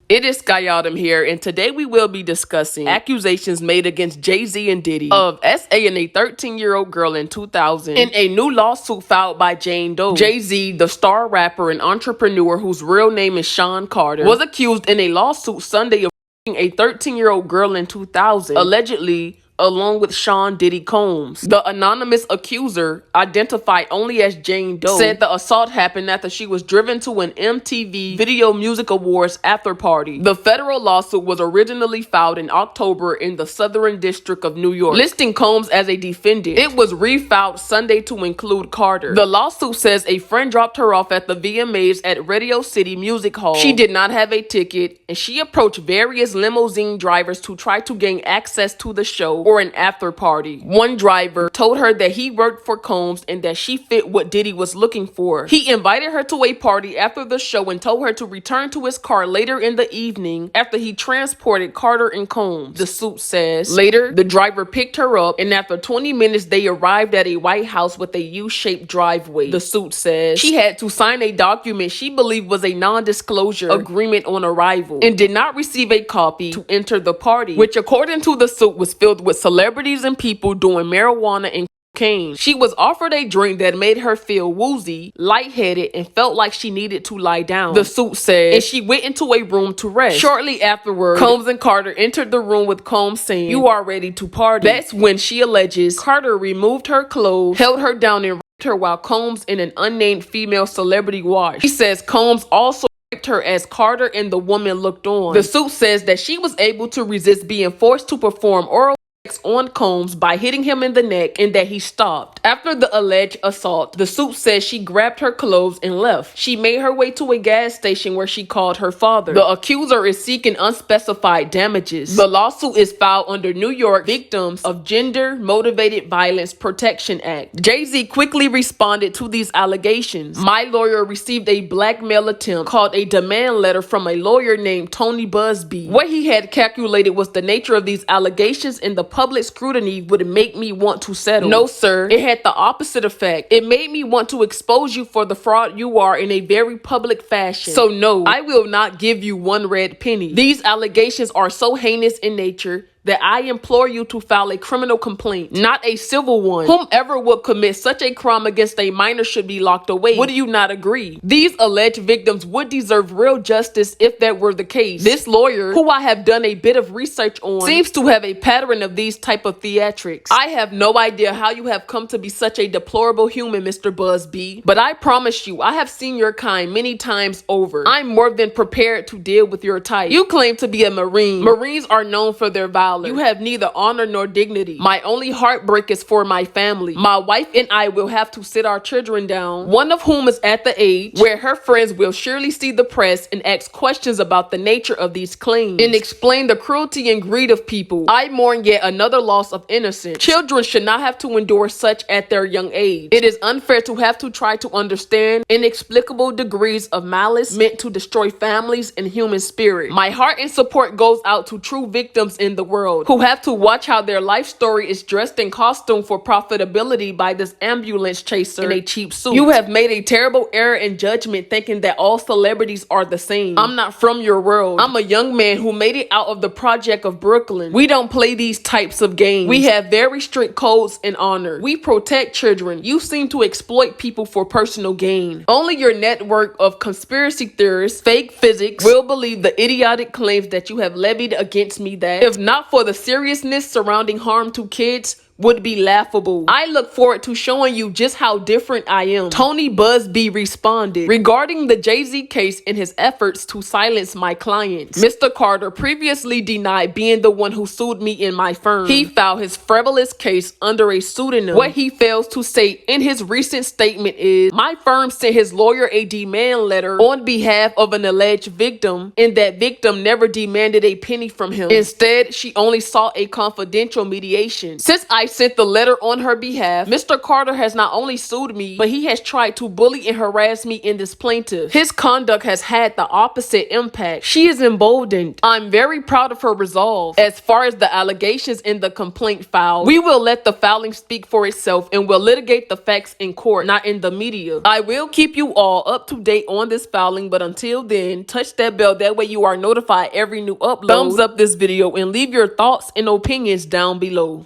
It is Sky Autumn here, and today we will be discussing accusations made against Jay-Z and Diddy of SA and a 13-year-old girl in 2000 in a new lawsuit filed by Jane Doe. Jay-Z, the star rapper and entrepreneur whose real name is Sean Carter, was accused in a lawsuit Sunday of a 13-year-old girl in 2000, allegedly along with Sean Diddy Combs. The anonymous accuser, identified only as Jane Doe, said the assault happened after she was driven to an MTV Video Music Awards after party. The federal lawsuit was originally filed in October in the Southern District of New York, listing Combs as a defendant. It was refiled Sunday to include Carter. The lawsuit says a friend dropped her off at the VMAs at Radio City Music Hall. She did not have a ticket, and she approached various limousine drivers to try to gain access to the show or an after party. One driver told her that he worked for Combs and that she fit what Diddy was looking for. He invited her to a party after the show and told her to return to his car later in the evening after he transported Carter and Combs, the suit says. Later, the driver picked her up, and after 20 minutes, they arrived at a White House with a U-shaped driveway, the suit says. She had to sign a document she believed was a non-disclosure agreement on arrival and did not receive a copy to enter the party, which according to the suit was filled with celebrities and people doing marijuana and cocaine. She was offered a drink that made her feel woozy, lightheaded, and felt like she needed to lie down, the suit said, and she went into a room to rest. Shortly afterward, Combs and Carter entered the room with Combs saying, "You are ready to party." That's when she alleges Carter removed her clothes, held her down, and raped her while Combs and an unnamed female celebrity watched. She says Combs also raped her as Carter and the woman looked on. The suit says that she was able to resist being forced to perform oral on Combs by hitting him in the neck and that he stopped. After the alleged assault, the suit says she grabbed her clothes and left. She made her way to a gas station where she called her father. The accuser is seeking unspecified damages. The lawsuit is filed under New York Victims of Gender Motivated Violence Protection Act. Jay-Z quickly responded to these allegations. "My lawyer received a blackmail attempt called a demand letter from a lawyer named Tony Busby. What he had calculated was the nature of these allegations and the public scrutiny would make me want to settle. No, sir. It had the opposite effect. It made me want to expose you for the fraud you are in a very public fashion. So no, I will not give you one red penny. These allegations are so heinous in nature that I implore you to file a criminal complaint, not a civil one. Whomever would commit such a crime against a minor should be locked away. Would you not agree? These alleged victims would deserve real justice if that were the case. This lawyer, who I have done a bit of research on, seems to have a pattern of these type of theatrics. I have no idea how you have come to be such a deplorable human, Mr. Busby, but I promise you, I have seen your kind many times over. I'm more than prepared to deal with your type. You claim to be a Marine. Marines are known for their violence. You have neither honor nor dignity. My only heartbreak is for my family. My wife and I will have to sit our children down, one of whom is at the age where her friends will surely see the press and ask questions about the nature of these claims and explain the cruelty and greed of people. I mourn yet another loss of innocence. Children should not have to endure such at their young age. It is unfair to have to try to understand inexplicable degrees of malice meant to destroy families and human spirit. My heart and support goes out to true victims in the world who have to watch how their life story is dressed in costume for profitability by this ambulance chaser in a cheap suit. You have made a terrible error in judgment thinking that all celebrities are the same. I'm not from your world. I'm a young man who made it out of the project of Brooklyn. We don't play these types of games. We have very strict codes and honor. We protect children. You seem to exploit people for personal gain. Only your network of conspiracy theorists, fake physics, will believe the idiotic claims that you have levied against me that, if not for the seriousness surrounding harm to kids, would be laughable. I look forward to showing you just how different I am. Tony Busby responded regarding the Jay-Z case in his efforts to silence my clients. Mr. Carter previously denied being the one who sued me in my firm. He filed his frivolous case under a pseudonym. What he fails to say in his recent statement is, my firm sent his lawyer a demand letter on behalf of an alleged victim, and that victim never demanded a penny from him. Instead, she only sought a confidential mediation. Since I sent the letter on her behalf. Mr. Carter has not only sued me, but he has tried to bully and harass me in this plaintiff. His conduct has had the opposite impact. She is emboldened. I'm very proud of her resolve. As far as the allegations in the complaint filed, we will let the filing speak for itself and will litigate the facts in court, not in the media. I will keep you all up to date on this filing, but until then, touch that bell. That way you are notified every new upload. Thumbs up this video and leave your thoughts and opinions down below.